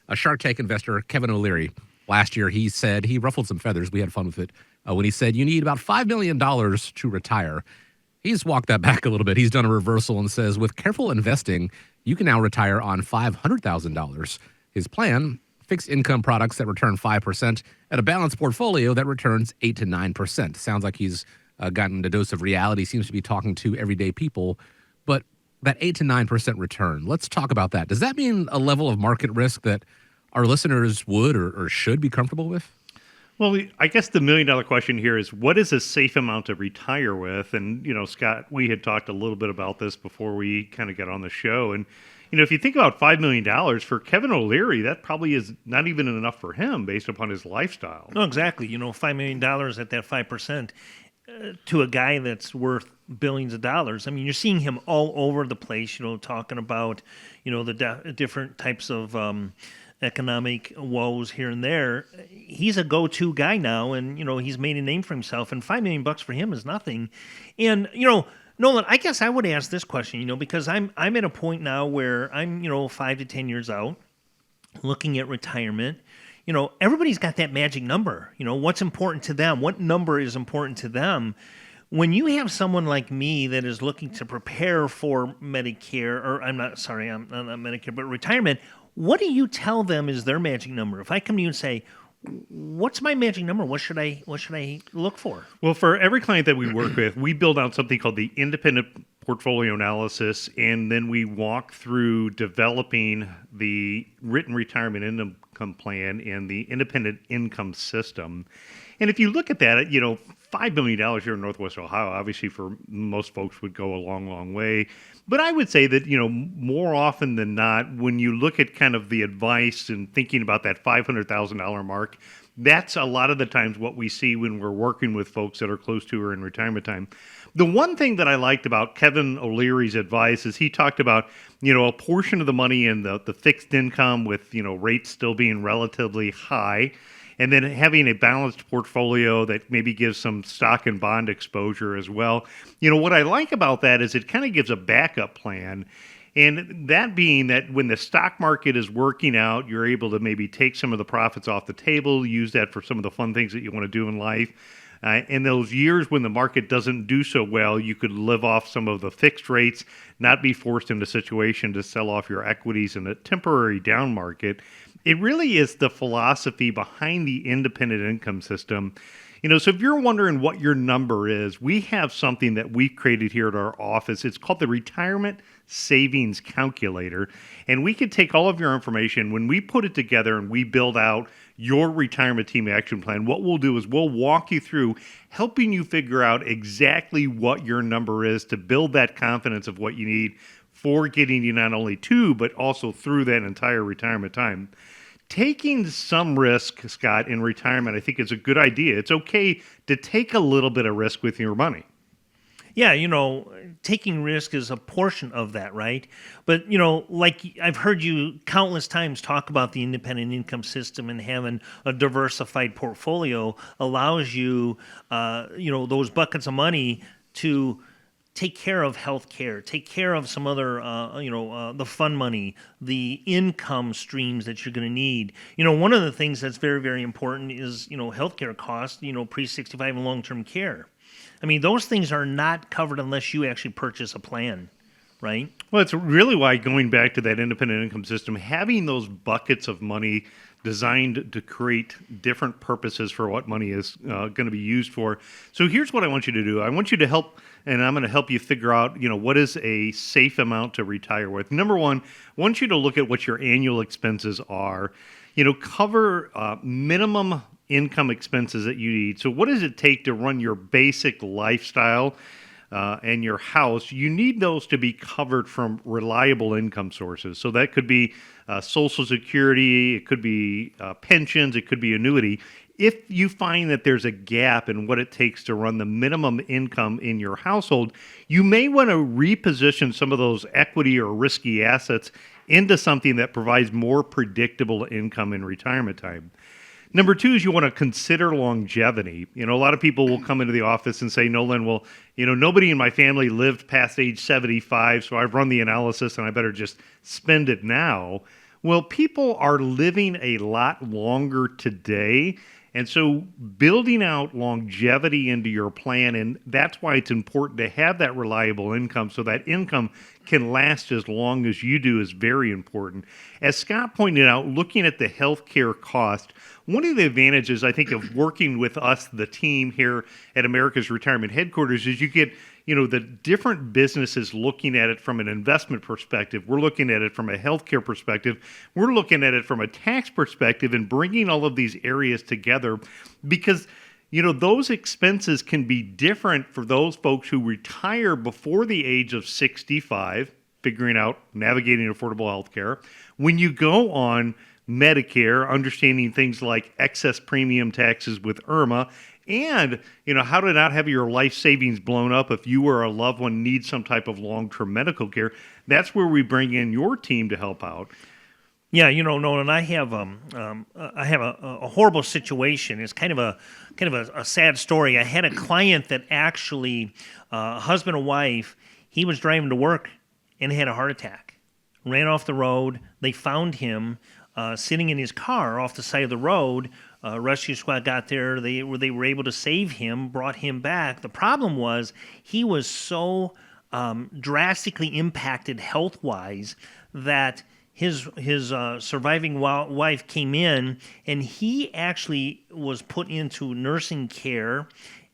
A Shark Tank investor, Kevin O'Leary, last year he said, he ruffled some feathers. We had fun with it when he said, you need about $5 million to retire. He's walked that back a little bit. He's done a reversal and says, with careful investing, you can now retire on $500,000. His plan, fixed income products that return 5% and a balanced portfolio that returns 8 to 9%. Sounds like he's gotten a dose of reality, seems to be talking to everyday people. But that 8 to 9% return, let's talk about that. Does that mean a level of market risk that our listeners would or should be comfortable with? Well, I guess the $1,000,000 question here is, what is a safe amount to retire with? And, Scott, we had talked a little bit about this before we kind of got on the show. And, if you think about $5 million for Kevin O'Leary, that probably is not even enough for him based upon his lifestyle. No, exactly. $5 million at that 5% to a guy that's worth billions of dollars. I mean, you're seeing him all over the place, talking about, the different types of economic woes here and there. He's a go-to guy now, and he's made a name for himself. And $5 million for him is nothing. And Nolan, I guess I would ask this question, because I'm at a point now where I'm 5 to 10 years out, looking at retirement. Everybody's got that magic number. What's important to them? What number is important to them? When you have someone like me that is looking to prepare for Medicare, or I'm not Medicare, but retirement, what do you tell them is their magic number? If I come to you and say, what's my magic number? What should I look for? Well, for every client that we work with, we build out something called the independent portfolio analysis, and then we walk through developing the written retirement income plan and the independent income system. And if you look at that, $5 million here in Northwest Ohio, obviously for most folks would go a long, long way. But I would say that, more often than not, when you look at kind of the advice and thinking about that $500,000 mark, that's a lot of the times what we see when we're working with folks that are close to or in retirement time. The one thing that I liked about Kevin O'Leary's advice is he talked about, a portion of the money in the fixed income with, rates still being relatively high, and then having a balanced portfolio that maybe gives some stock and bond exposure as well. What I like about that is it kind of gives a backup plan. And that being that when the stock market is working out, you're able to maybe take some of the profits off the table, use that for some of the fun things that you want to do in life. In those years when the market doesn't do so well, you could live off some of the fixed rates, not be forced into a situation to sell off your equities in a temporary down market. It really is the philosophy behind the independent income system. So if you're wondering what your number is, we have something that we've created here at our office. It's called the Retirement Savings Calculator. And we can take all of your information. When we put it together and we build out your retirement team action plan, what we'll do is we'll walk you through helping you figure out exactly what your number is to build that confidence of what you need for getting you not only to, but also through that entire retirement time. Taking some risk, Scott, in retirement, I think is a good idea. It's okay to take a little bit of risk with your money. Yeah, taking risk is a portion of that, right? But, like I've heard you countless times talk about the independent income system, and having a diversified portfolio allows you, those buckets of money to take care of health care, take care of some other, the fund money, the income streams that you're going to need. One of the things that's very, very important is, healthcare costs, pre-65 and long-term care. I mean, those things are not covered unless you actually purchase a plan, right? Well, it's really why, going back to that independent income system, having those buckets of money designed to create different purposes for what money is going to be used for. So here's what I want you to do. I want you to help, and I'm going to help you figure out, what is a safe amount to retire with. Number one, I want you to look at what your annual expenses are. Cover minimum income expenses that you need. So what does it take to run your basic lifestyle and your house? You need those to be covered from reliable income sources. So that could be Social Security, it could be pensions, it could be annuity. If you find that there's a gap in what it takes to run the minimum income in your household, you may want to reposition some of those equity or risky assets into something that provides more predictable income in retirement time. Number two is you want to consider longevity. A lot of people will come into the office and say, Nolan, well, nobody in my family lived past age 75, so I've run the analysis and I better just spend it now. Well, people are living a lot longer today. And so building out longevity into your plan, and that's why it's important to have that reliable income so that income can last as long as you do is very important. As Scott pointed out, looking at the healthcare cost, one of the advantages I think of working with us, the team here at America's Retirement Headquarters, is you get the different businesses looking at it from an investment perspective. We're looking at it from a healthcare perspective. We're looking at it from a tax perspective and bringing all of these areas together because, those expenses can be different for those folks who retire before the age of 65, figuring out navigating affordable healthcare. When you go on Medicare, understanding things like excess premium taxes with IRMA, and how to not have your life savings blown up if you or a loved one needs some type of long-term medical care. That's where we bring in your team to help out. Yeah, Nolan, I have a horrible situation. It's kind of a sad story. I had a client that actually, husband and wife, he was driving to work and had a heart attack, ran off the road. They found him sitting in his car off the side of the road. Rescue squad got there. They were able to save him, brought him back. The problem was he was so drastically impacted health-wise that his surviving wife came in, and he actually was put into nursing care,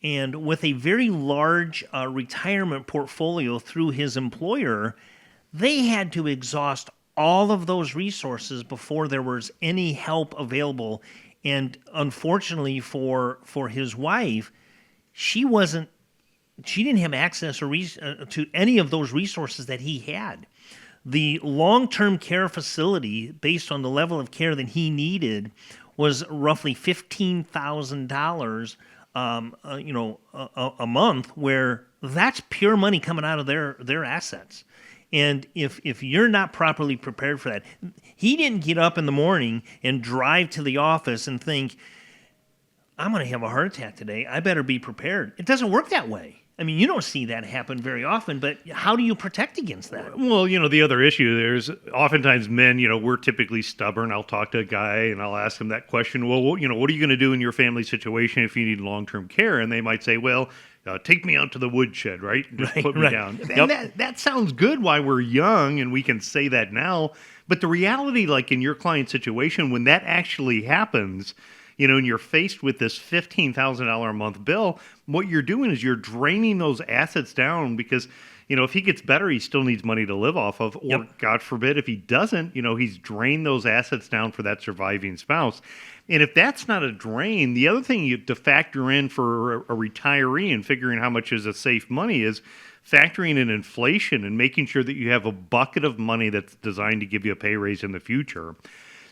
and with a very large retirement portfolio through his employer, they had to exhaust all of those resources before there was any help available. And unfortunately for his wife, she didn't have access to any of those resources that he had. The long-term care facility, based on the level of care that he needed, was roughly $15,000, a month, where that's pure money coming out of their assets. And if you're not properly prepared for that, he didn't get up in the morning and drive to the office and think, I'm going to have a heart attack today. I better be prepared. It doesn't work that way. I mean, you don't see that happen very often, but how do you protect against that? Well, the other issue there's oftentimes men, we're typically stubborn. I'll talk to a guy and I'll ask him that question. Well, what are you going to do in your family situation if you need long-term care? And they might say, well, take me out to the woodshed, right? Just put me down. Yep. And that sounds good while we're young and we can say that now. But the reality, like in your client situation, when that actually happens, and you're faced with this $15,000 a month bill, what you're doing is you're draining those assets down because, if he gets better, he still needs money to live off of. Or Yep. God forbid, if he doesn't, he's drained those assets down for that surviving spouse. And if that's not a drain, the other thing you have to factor in for a retiree and figuring how much is a safe money is factoring in inflation and making sure that you have a bucket of money that's designed to give you a pay raise in the future.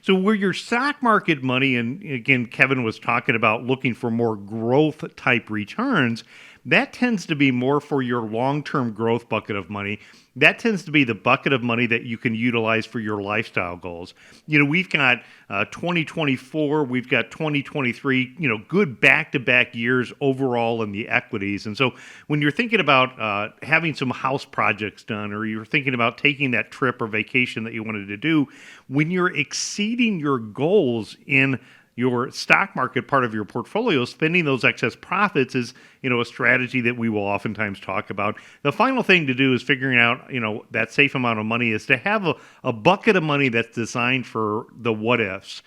So where your stock market money, and again, Kevin was talking about looking for more growth type returns, that tends to be more for your long-term growth bucket of money. That tends to be the bucket of money that you can utilize for your lifestyle goals. We've got 2024, we've got 2023, good back-to-back years overall in the equities. And so when you're thinking about having some house projects done, or you're thinking about taking that trip or vacation that you wanted to do, when you're exceeding your goals in your stock market part of your portfolio, spending those excess profits is, a strategy that we will oftentimes talk about. The final thing to do is figuring out, that safe amount of money is to have a bucket of money that's designed for the what ifs.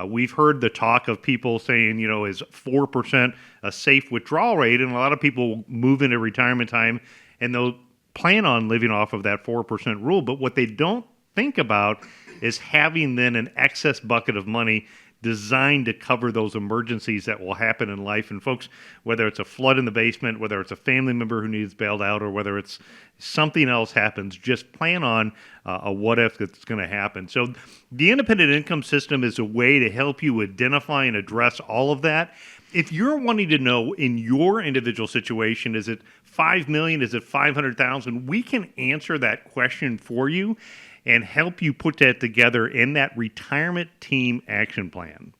We've heard the talk of people saying, is 4% a safe withdrawal rate? And a lot of people move into retirement time and they'll plan on living off of that 4% rule. But what they don't think about is having then an excess bucket of money designed to cover those emergencies that will happen in life. And folks, whether it's a flood in the basement, whether it's a family member who needs bailed out, or whether it's something else happens, just plan on a what if that's going to happen. So the independent income system is a way to help you identify and address all of that. If you're wanting to know in your individual situation, is it 5 million? Is it 500,000? We can answer that question for you and help you put that together in that retirement team action plan.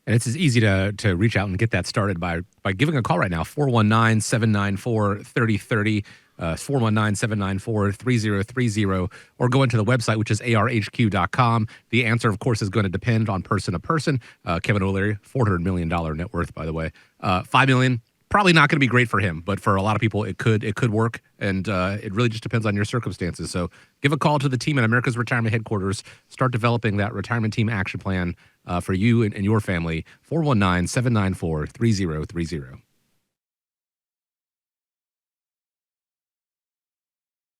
And it's as easy to reach out and get that started by giving a call right now, 419-794-3030, 419-794-3030, or go into the website, which is arhq.com. The answer, of course, is going to depend on person to person. Kevin O'Leary, $400 million net worth, by the way. $5 million, probably not going to be great for him, but for a lot of people, it could work, and it really just depends on your circumstances. So give a call to the team at America's Retirement Headquarters. Start developing that retirement team action plan for you and your family. 419-794-3030.